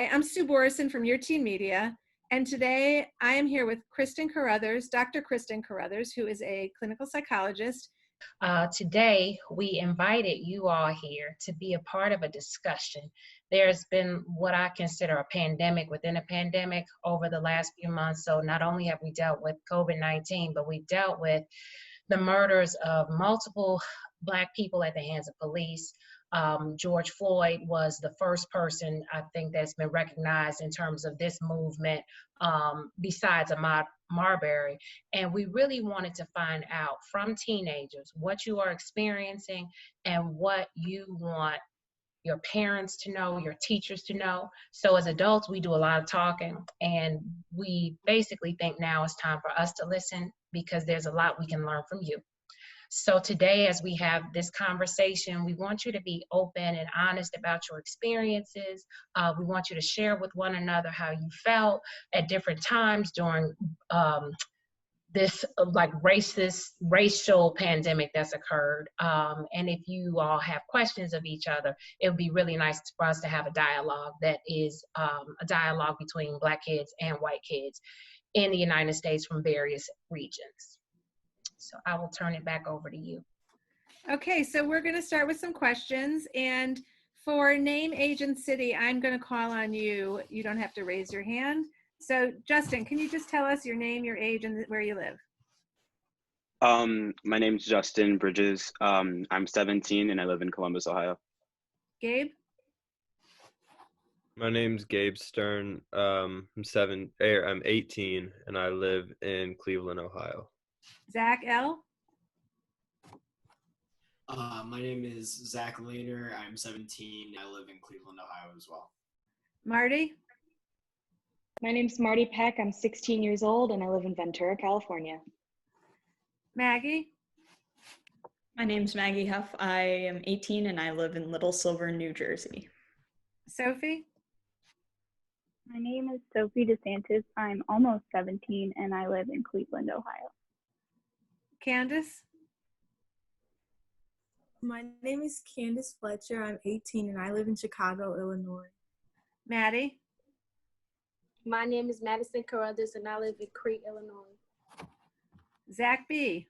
Hi, I'm Sue Borison from Your Teen Media, and today I am here with Kristen Carruthers, Dr. Kristen Carruthers, who is a clinical psychologist. Today, we invited you all here to be a part of a discussion. There's been what I consider a pandemic within a pandemic over the last few months. So not only have we dealt with COVID-19, but we've dealt with the murders of multiple Black people at the hands of police. George Floyd was the first person, I think, that's been recognized in terms of this movement, besides Ahmaud Marbury. And we really wanted to find out from teenagers what you are experiencing and what you want your parents to know, your teachers to know. So as adults, we do a lot of talking, and we basically think now it's time for us to listen because there's a lot we can learn from you. So today, as we have this conversation, we want you to be open and honest about your experiences. We want you to share with one another how you felt at different times during this racial pandemic that's occurred. And if you all have questions of each other, it would be really nice for us to have a dialogue that is a dialogue between Black kids and white kids in the United States from various regions. So I will turn it back over to you. Okay, so we're going to start with some questions. And for name, age, and city, I'm going to call on you. You don't have to raise your hand. So Justin, can you just tell us your name, your age, and where you live? My name's Justin Bridges. I'm 17 and I live in Columbus, Ohio. Gabe? My name's Gabe Stern. I'm 18 and I live in Cleveland, Ohio. Zach L? My name is Zach Lehner. I'm 17. I live in Cleveland, Ohio as well. Marty? My name's Marty Peck. I'm 16 years old and I live in Ventura, California. Maggie? My name's Maggie Huff. I am 18 and I live in Little Silver, New Jersey. Sophie? My name is Sophie DeSantis. I'm almost 17 and I live in Cleveland, Ohio. Candice? My name is Candice Fletcher. I'm 18 and I live in Chicago, Illinois. Maddie? My name is Madison Carruthers and I live in Crete, Illinois. Zach B?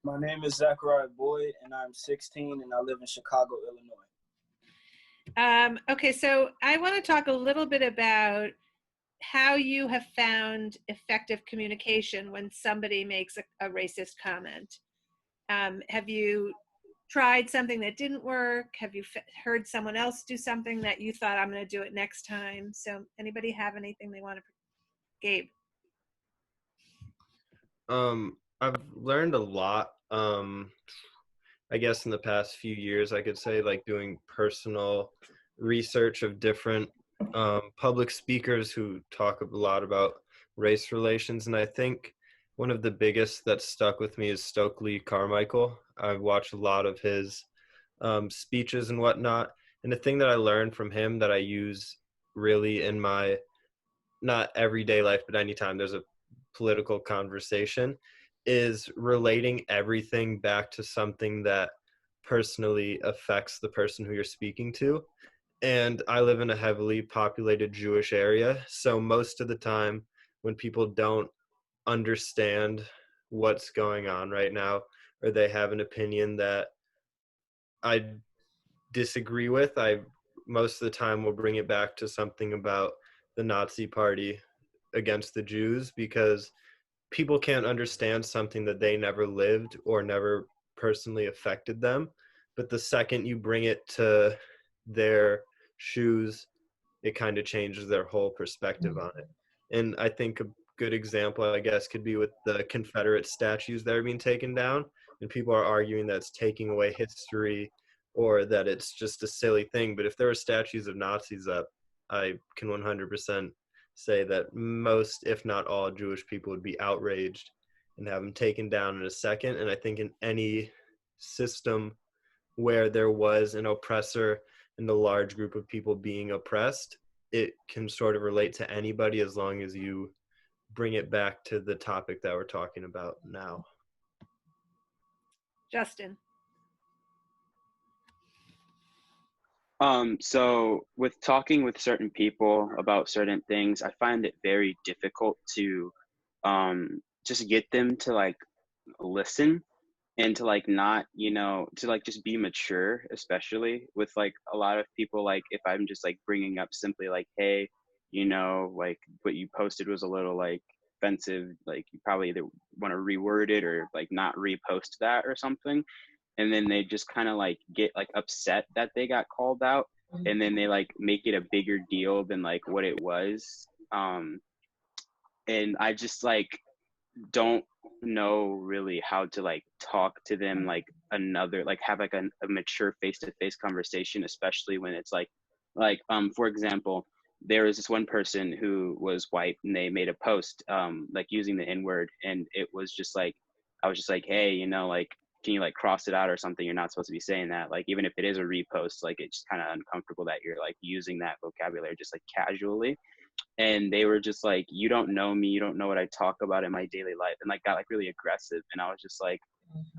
My name is Zachariah Boyd and I'm 16 and I live in Chicago, Illinois. Okay, so I want to talk a little bit about how you have found effective communication when somebody makes a racist comment. Have you tried something that didn't work? Have you heard someone else do something that you thought, I'm going to do it next time? So anybody have anything they want to? Gabe? I've learned a lot, I guess in the past few years, I could say, like doing personal research of different public speakers who talk a lot about race relations. And I think one of the biggest that stuck with me is Stokely Carmichael. I've watched a lot of his speeches and whatnot. And the thing that I learned from him that I use really in my, not everyday life, but anytime there's a political conversation, is relating everything back to something that personally affects the person who you're speaking to. And I live in a heavily populated Jewish area. So most of the time when people don't understand what's going on right now, or they have an opinion that I disagree with, I most of the time will bring it back to something about the Nazi Party against the Jews, because people can't understand something that they never lived or never personally affected them. But the second you bring it to their shoes, it kind of changes their whole perspective on it. And I think a good example, I guess, could be with the Confederate statues that are being taken down. And people are arguing that it's taking away history or that it's just a silly thing. But if there were statues of Nazis up, I can 100% say that most, if not all, Jewish people would be outraged and have them taken down in a second. And I think in any system where there was an oppressor and a large group of people being oppressed, it can sort of relate to anybody as long as you bring it back to the topic that we're talking about now. Justin? So with talking with certain people about certain things, I find it very difficult to just get them to like listen and to like not, to like just be mature, especially with like a lot of people. Like if I'm just like bringing up simply like, hey, like what you posted was a little like offensive, like you probably either want to reword it or like not repost that or something, and then they just kind of like get like upset that they got called out, and then they like make it a bigger deal than like what it was. And I just like don't know really how to like talk to them like another, like have like a mature face-to-face conversation, especially when it's for example, there was this one person who was white and they made a post like using the n-word, and it was just like, I was just like, hey, like can you like cross it out or something, you're not supposed to be saying that, like even if it is a repost, like it's just kind of uncomfortable that you're like using that vocabulary just like casually. And they were just like, you don't know me, you don't know what I talk about in my daily life, and like got like really aggressive. And I was just like,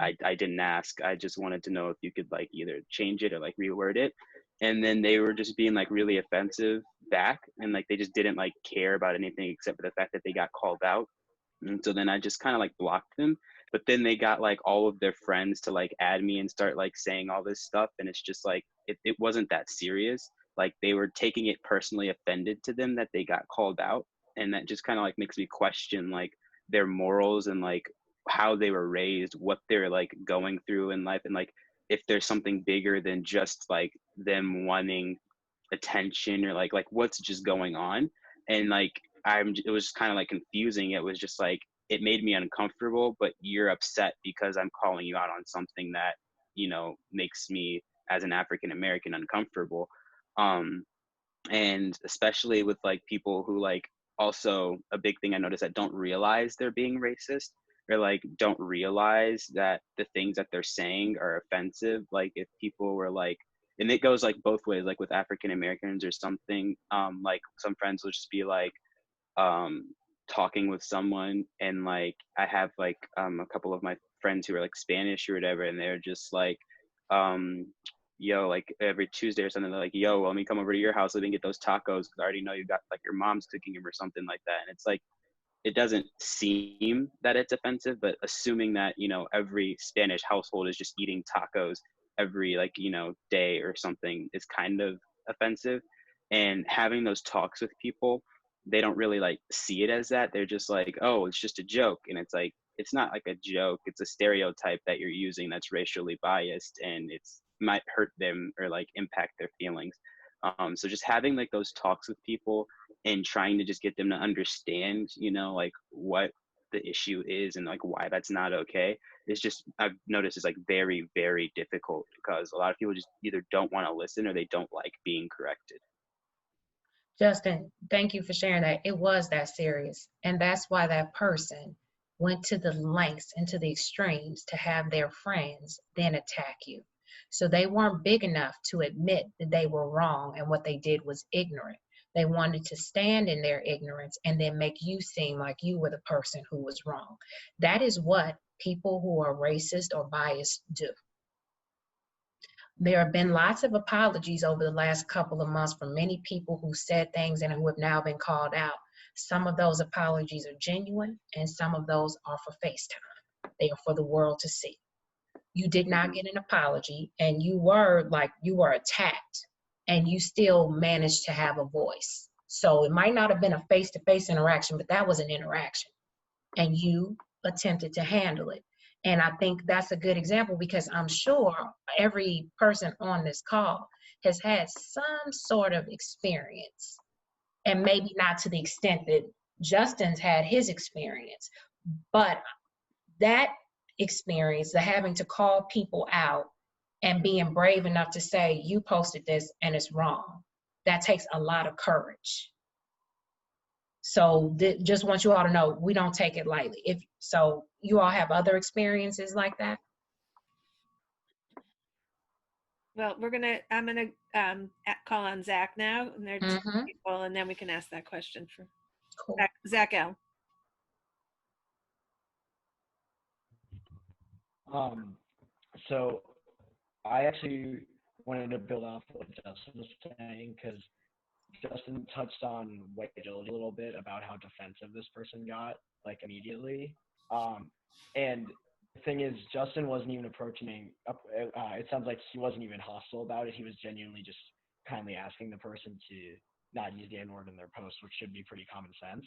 I didn't ask, I just wanted to know if you could like either change it or like reword it. And then they were just being like really offensive back, and like they just didn't like care about anything except for the fact that they got called out. And so then I just kind of like blocked them. But then they got like all of their friends to like add me and start like saying all this stuff. And it's just like, it wasn't that serious. Like they were taking it personally offended to them that they got called out. And that just kind of like makes me question like their morals and like how they were raised, what they're like going through in life. And like if there's something bigger than just like them wanting attention, or like what's just going on. And like it was kind of like confusing. It was just like, it made me uncomfortable, but you're upset because I'm calling you out on something that makes me as an African American uncomfortable. um and especially with like people who like, also a big thing I noticed, that don't realize they're being racist, or like don't realize that the things that they're saying are offensive. Like if people were like, and it goes like both ways, like with African Americans or something, like some friends will just be like um talking with someone, and like I have like a couple of my friends who are like Spanish or whatever, and they're just like, um yo, like every Tuesday or something, they're like, yo, let me come over to your house, let me get those tacos, because I already know you got like your mom's cooking them or something like that. And it's like, it doesn't seem that it's offensive, but assuming that every Spanish household is just eating tacos every like day or something is kind of offensive. And having those talks with people, they don't really like see it as that. They're just like, oh, it's just a joke. And it's like, it's not like a joke, it's a stereotype that you're using that's racially biased, and it's might hurt them or like impact their feelings. So just having like those talks with people and trying to just get them to understand, like what the issue is and like why that's not okay, is just, I've noticed, is like very, very difficult, because a lot of people just either don't want to listen or they don't like being corrected. Justin, thank you for sharing that. It was that serious. And that's why that person went to the lengths and to the extremes to have their friends then attack you. So they weren't big enough to admit that they were wrong and what they did was ignorant. They wanted to stand in their ignorance and then make you seem like you were the person who was wrong. That is what people who are racist or biased do. There have been lots of apologies over the last couple of months from many people who said things and who have now been called out. Some of those apologies are genuine, and some of those are for FaceTime. They are for the world to see. You did not get an apology, and you were attacked, and you still managed to have a voice. So it might not have been a face-to-face interaction, but that was an interaction, and you attempted to handle it. And I think that's a good example, because I'm sure every person on this call has had some sort of experience, and maybe not to the extent that Justin's had his experience, but that experience, the having to call people out and being brave enough to say, you posted this and it's wrong, that takes a lot of courage. So just want you all to know, we don't take it lightly. If so, you all have other experiences like that? Well, I'm gonna call on Zach now, and there are two people, and then we can ask that question for cool. Zach L. So I actually wanted to build off what Justin was saying, because Justin touched on white fragility a little bit about how defensive this person got, like immediately. And the thing is, Justin wasn't even approaching. It sounds like he wasn't even hostile about it. He was genuinely just kindly asking the person to not use the N-word in their post, which should be pretty common sense.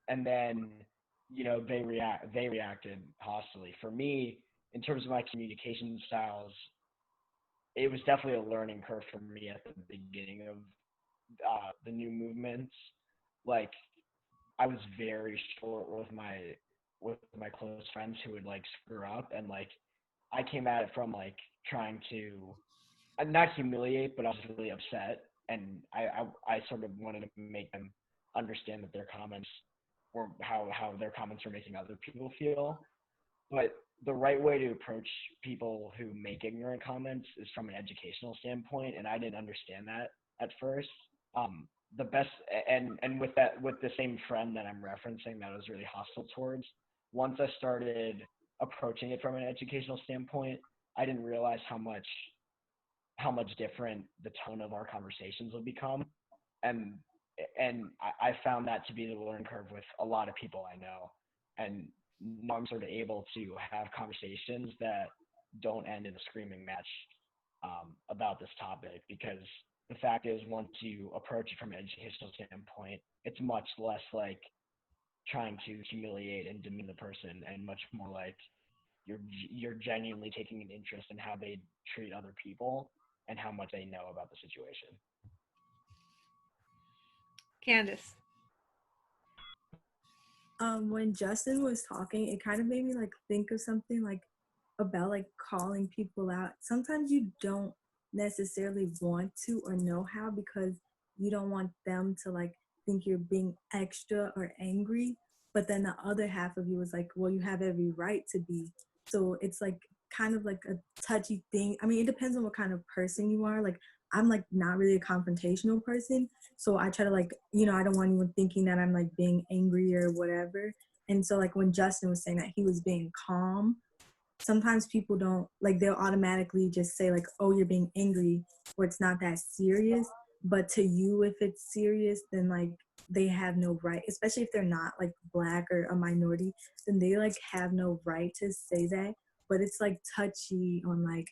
And then, they reacted hostily. For me, in terms of my communication styles, it was definitely a learning curve for me at the beginning of the new movements. Like, I was very short with my close friends who would like screw up, and like I came at it from like trying to not humiliate, but I was really upset, and I sort of wanted to make them understand that their comments were how their comments were making other people feel. But the right way to approach people who make ignorant comments is from an educational standpoint, and I didn't understand that at first. The best, and with the same friend that I'm referencing that I was really hostile towards, once I started approaching it from an educational standpoint, I didn't realize how much different the tone of our conversations would become, and I found that to be the learning curve with a lot of people I know, and now I'm sort of able to have conversations that don't end in a screaming match about this topic, because the fact is, once you approach it from an educational standpoint, it's much less like trying to humiliate and demean the person, and much more like you're genuinely taking an interest in how they treat other people and how much they know about the situation. Candice. When Justin was talking, it kind of made me like think of something like about like calling people out. Sometimes you don't necessarily want to or know how, because you don't want them to like think you're being extra or angry. But then the other half of you is like, well, you have every right to be. So it's like kind of like a touchy thing. I mean, it depends on what kind of person you are. Like, I'm like not really a confrontational person. So I try to like, I don't want anyone thinking that I'm like being angry or whatever. And so like when Justin was saying that he was being calm, sometimes people don't like, they'll automatically just say like, oh, you're being angry, or it's not that serious. But to you, if it's serious, then like they have no right, especially if they're not like Black or a minority, then they like have no right to say that. But it's like touchy on like,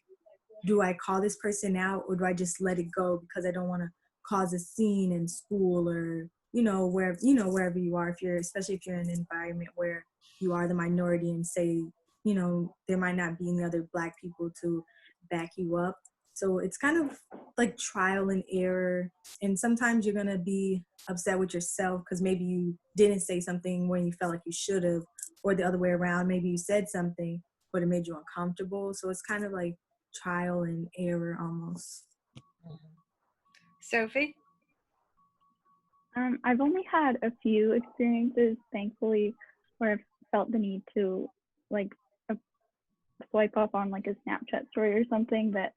do I call this person out, or do I just let it go because I don't want to cause a scene in school, or wherever you are, especially if you're in an environment where you are the minority, and say there might not be any other Black people to back you up. So it's kind of like trial and error, and sometimes you're gonna be upset with yourself because maybe you didn't say something when you felt like you should have, or the other way around, maybe you said something but it made you uncomfortable. So it's kind of like trial and error almost. Sophie? I've only had a few experiences, thankfully, where I've felt the need to like swipe up on like a Snapchat story or something that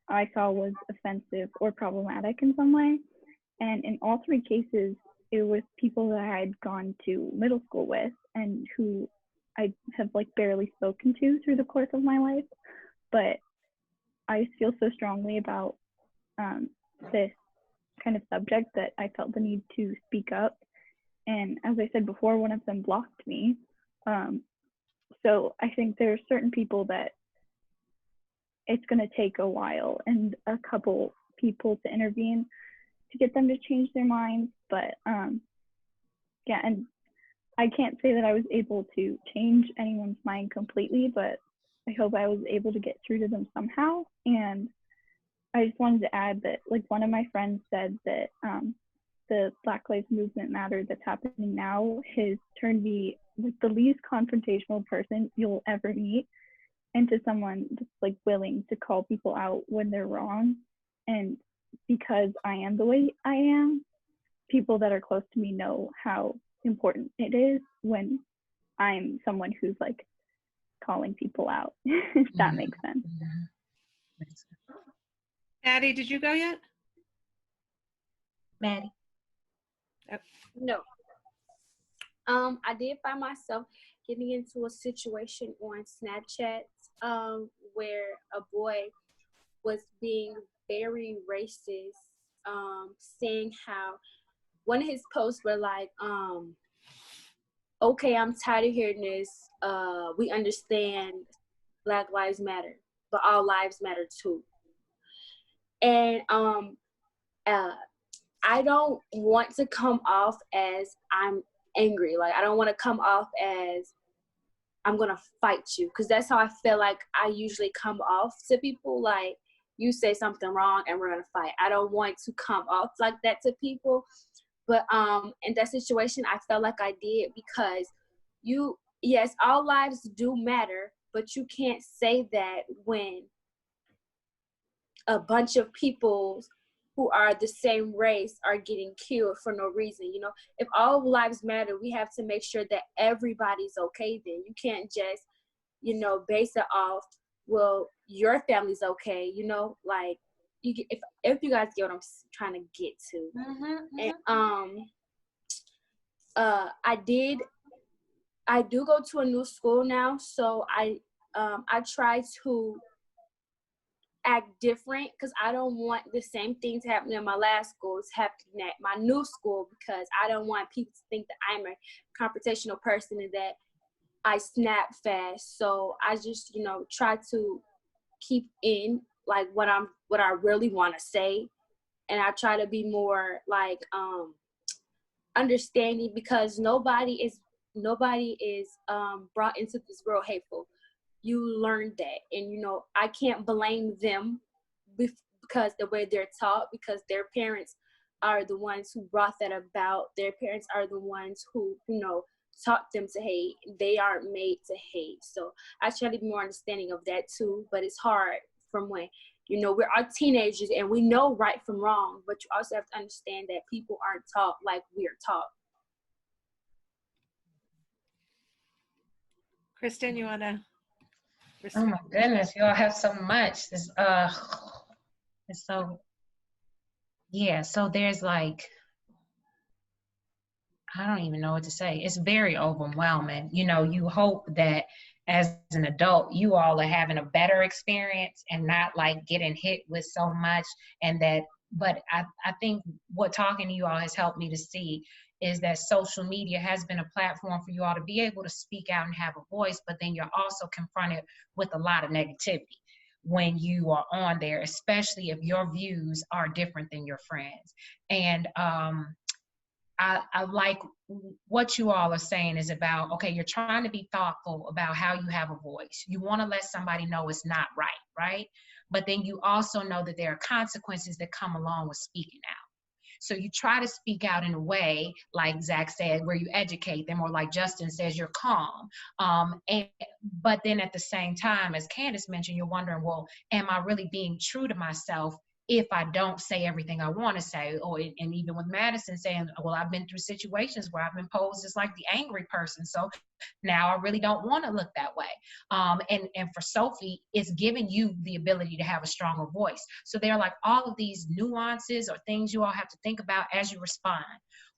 I saw was offensive or problematic in some way. And in all three cases, it was people that I had gone to middle school with and who I have like barely spoken to through the course of my life. But I feel so strongly about this kind of subject that I felt the need to speak up. And as I said before, one of them blocked me. So I think there are certain people that it's going to take a while and a couple people to intervene to get them to change their minds. But yeah, and I can't say that I was able to change anyone's mind completely, but I hope I was able to get through to them somehow. And I just wanted to add that, like, one of my friends said that the Black Lives Movement matter that's happening now has turned me like the least confrontational person you'll ever meet into someone that's like willing to call people out when they're wrong. And because I am the way I am, people that are close to me know how important it is when I'm someone who's like calling people out, if that makes sense. Maddie, did you go yet? Maddie? No. I did find myself getting into a situation on Snapchat where a boy was being very racist, saying how one of his posts were like, okay, I'm tired of hearing this. We understand Black Lives Matter, but all lives matter too. And I don't want to come off as I'm angry. Like, I don't want to come off as I'm going to fight you, because that's how I feel like I usually come off to people. Like, you say something wrong and we're going to fight. I don't want to come off like that to people. But in that situation, I felt like I did, because yes, all lives do matter, but you can't say that when a bunch of people who are the same race are getting killed for no reason. You know, if all lives matter, we have to make sure that everybody's okay. Then you can't just, you know, base it off, well, your family's okay. You know, like, you get, if you guys get what I'm trying to get to. And I do go to a new school now, so I try to act different, because I don't want the same thing to happen in my last school is happening at my new school, because I don't want people to think that I'm a confrontational person and that I snap fast. So I just, you know, try to keep in like what I really want to say, and I try to be more like understanding, because nobody is brought into this world hateful. You learn that, and you know, I can't blame them because the way they're taught, because their parents are the ones who brought that about. Their parents are the ones who, you know, taught them to hate. They aren't made to hate. So I try to be more understanding of that too, but it's hard from when, you know, we're teenagers and we know right from wrong, but you also have to understand that people aren't taught like we're taught. Kristen, you want to? Oh my goodness, you all have so much. It's so, yeah, so there's like, I don't even know what to say. It's very overwhelming. You know, you hope that as an adult, you all are having a better experience and not like getting hit with so much. And that, but I think what talking to you all has helped me to see is that social media has been a platform for you all to be able to speak out and have a voice, but then you're also confronted with a lot of negativity when you are on there, especially if your views are different than your friends. And I like what you all are saying is about, okay, you're trying to be thoughtful about how you have a voice. You want to let somebody know it's not right, right? But then you also know that there are consequences that come along with speaking out. So you try to speak out in a way, like Zach said, where you educate them, or like Justin says, you're calm. But then at the same time, as Candice mentioned, you're wondering, well, am I really being true to myself if I don't say everything I want to say? And even with Madison saying, well, I've been through situations where I've been posed as like the angry person. So now I really don't want to look that way. And for Sophie, it's giving you the ability to have a stronger voice. So there are like all of these nuances or things you all have to think about as you respond.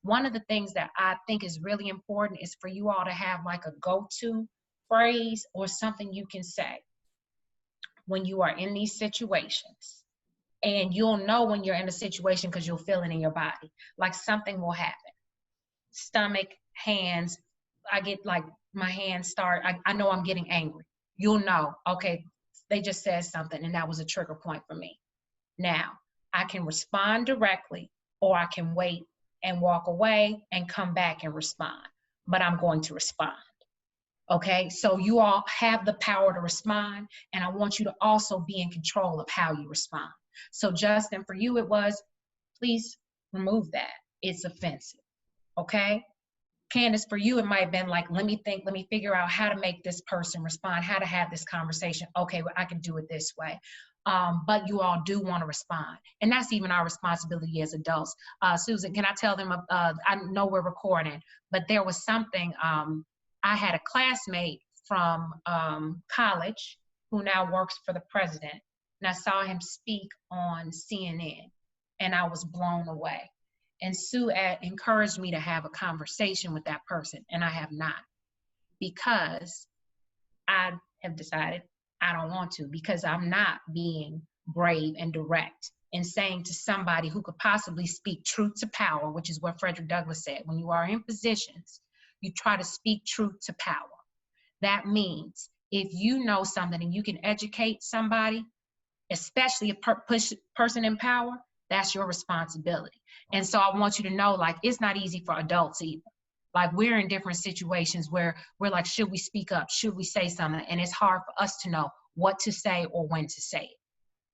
One of the things that I think is really important is for you all to have like a go-to phrase or something you can say when you are in these situations. And you'll know when you're in a situation because you'll feel it in your body. Like something will happen. Stomach, hands, I get like my hands start, I know I'm getting angry. You'll know, okay, they just said something and that was a trigger point for me. Now, I can respond directly, or I can wait and walk away and come back and respond. But I'm going to respond. Okay, so you all have the power to respond, and I want you to also be in control of how you respond. So Justin, for you it was, please remove that. It's offensive, okay? Candice, for you it might have been like, let me think, let me figure out how to make this person respond, how to have this conversation. Okay, well, I can do it this way. But you all do want to respond. And that's even our responsibility as adults. Susan, can I tell them, I know we're recording, but there was something, I had a classmate from college who now works for the president, and I saw him speak on CNN, and I was blown away. And Sue encouraged me to have a conversation with that person, and I have not, because I have decided I don't want to, because I'm not being brave and direct in saying to somebody who could possibly speak truth to power, which is what Frederick Douglass said. When you are in positions, you try to speak truth to power. That means if you know something and you can educate somebody, especially a person in power, that's your responsibility. And so I want you to know, like, it's not easy for adults either. Like, we're in different situations where we're like, should we speak up? Should we say something? And it's hard for us to know what to say or when to say it.